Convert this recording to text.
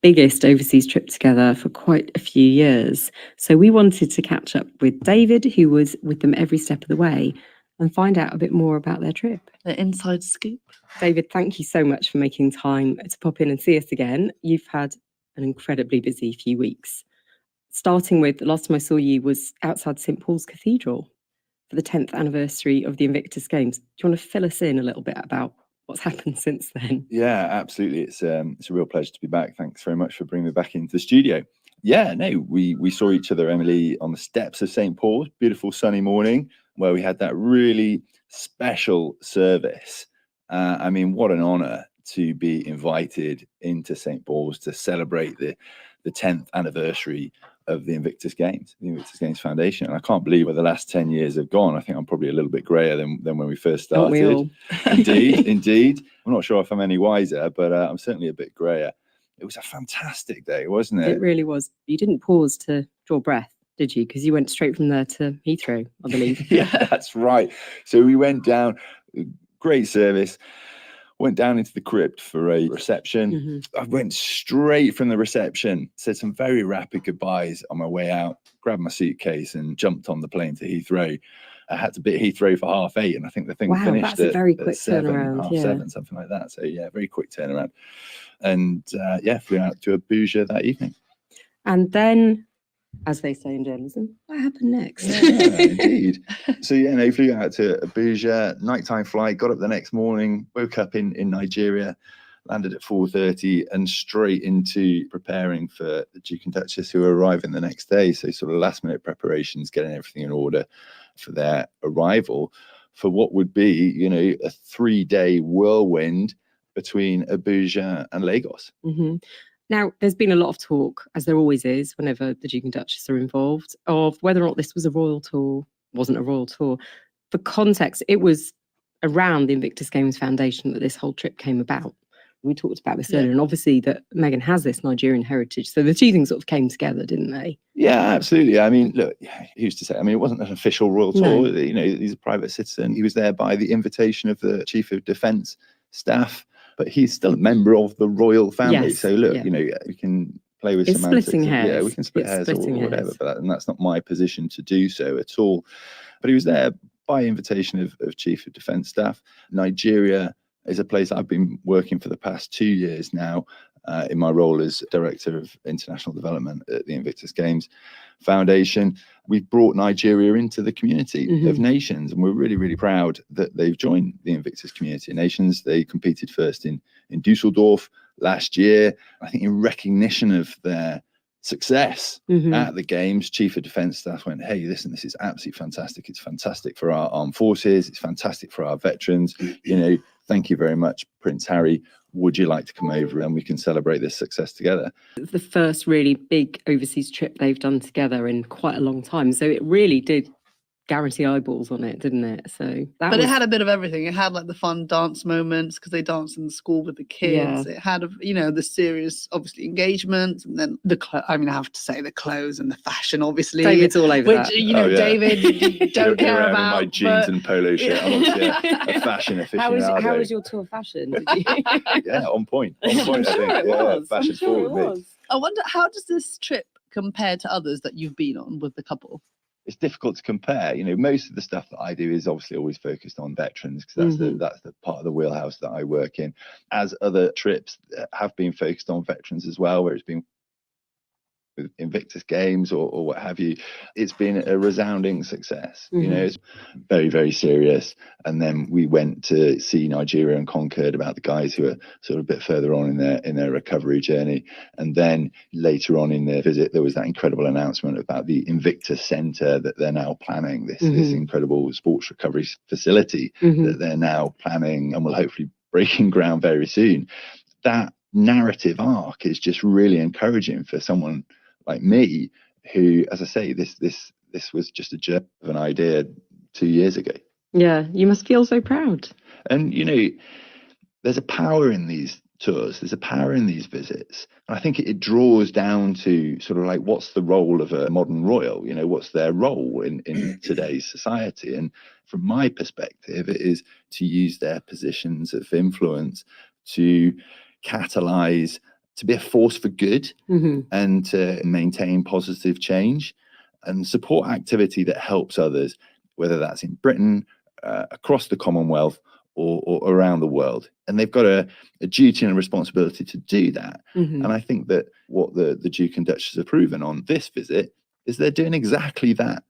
biggest overseas trip together for quite a few years. So we wanted to catch up with David, who was with them every step of the way, and find out a bit more about their trip. The inside scoop. David, thank you so much for making time to pop in and see us again. You've had an incredibly busy few weeks. Starting with, the last time I saw you was outside St. Paul's Cathedral for the 10th anniversary of the Invictus Games. Do you want to fill us in a little bit about what's happened since then? Yeah, absolutely. It's a real pleasure to be back. Thanks very much for bringing me back into the studio. Yeah, no, we saw each other, Emily, on the steps of St. Paul's, beautiful sunny morning, where we had that really special service. I mean, what an honor to be invited into St. Paul's to celebrate the 10th anniversary of the Invictus Games, the Invictus Games Foundation. And I can't believe where the last 10 years have gone. I think I'm probably a little bit grayer than when we first started. Aren't we all? Indeed. I'm not sure if I'm any wiser, but I'm certainly a bit grayer. It was a fantastic day, wasn't it? It really was. You didn't pause to draw breath, did you? Because you went straight from there to Heathrow, I believe. Yeah, that's right. So we went down, great service. Went down into the crypt for a reception. I went straight from the reception, said some very rapid goodbyes on my way out, grabbed my suitcase and jumped on the plane to Heathrow. I had to be at Heathrow for 8:30, and I think the thing finished that's a very quick 7, turnaround, half yeah. 7, something like that. So yeah, very quick turnaround. And flew out to Abuja that evening. And then, as they say in journalism, what happened next? Yeah, indeed. So flew out to Abuja, nighttime flight, got up the next morning, woke up in Nigeria, landed at 4:30 and straight into preparing for the Duke and Duchess, who were arriving the next day. So sort of last minute preparations, getting everything in order for their arrival for what would be, a 3-day whirlwind between Abuja and Lagos. Now, there's been a lot of talk, as there always is, whenever the Duke and Duchess are involved, of whether or not this was a royal tour, wasn't a royal tour. For context, it was around the Invictus Games Foundation that this whole trip came about. We talked about this earlier, and obviously that Meghan has this Nigerian heritage. So the two things sort of came together, didn't they? Yeah, absolutely. I mean, look, who's to say? I mean, it wasn't an official royal tour. No. He's a private citizen. He was there by the invitation of the Chief of Defence Staff, but he's still a member of the royal family. Yes, so look, we can play with It's semantics. splitting hairs. Yeah, we can split hairs or whatever, hairs. and that's not my position to do so at all. But he was there by invitation of Chief of Defence Staff. Nigeria is a place I've been working for the past 2 years now, in my role as Director of International Development at the Invictus Games Foundation. We've brought Nigeria into the community of nations, and we're really, really proud that they've joined the Invictus community of nations. They competed first in Dusseldorf last year. I think in recognition of their success at the games, Chief of Defence Staff went, hey, listen, this is absolutely fantastic. It's fantastic for our armed forces. It's fantastic for our veterans. Thank you very much, Prince Harry. Would you like to come over and we can celebrate this success together? It's the first really big overseas trip they've done together in quite a long time. So it really did guarantee eyeballs on it, didn't it? So But it had a bit of everything. It had like the fun dance moments because they danced in the school with the kids. It had, the serious, obviously, engagement, and then I have to say the clothes and the fashion, obviously. David's all over that. David, you don't care about. My jeans and polo shirt. I'm obviously a fashion aficionado. How was your tour fashion? Did you? Yeah, on point. I think. Fashion forward. I wonder, how does this trip compare to others that you've been on with the couple? It's difficult to compare. Most of the stuff that I do is obviously always focused on veterans because that's the part of the wheelhouse that I work in. As other trips have been focused on veterans as well, where it's been with Invictus Games or what have you, it's been a resounding success. It's very, very serious. And then we went to see Nigeria and Concord about the guys who are sort of a bit further on in their recovery journey. And then later on in their visit, there was that incredible announcement about the Invictus Centre that they're now planning, this incredible sports recovery facility that they're now planning and will hopefully breaking ground very soon. That narrative arc is just really encouraging for someone like me, who, as I say, this was just a jerk of an idea 2 years ago. Yeah, you must feel so proud. And there's a power in these tours. There's a power in these visits. And I think it draws down to sort of like, what's the role of a modern royal? What's their role in today's society? And from my perspective, it is to use their positions of influence to catalyze to be a force for good Mm-hmm. and to maintain positive change and support activity that helps others, whether that's in Britain, across the Commonwealth, or around the world. And they've got a duty and a responsibility to do that. Mm-hmm. And I think that what the Duke and Duchess have proven on this visit is they're doing exactly that.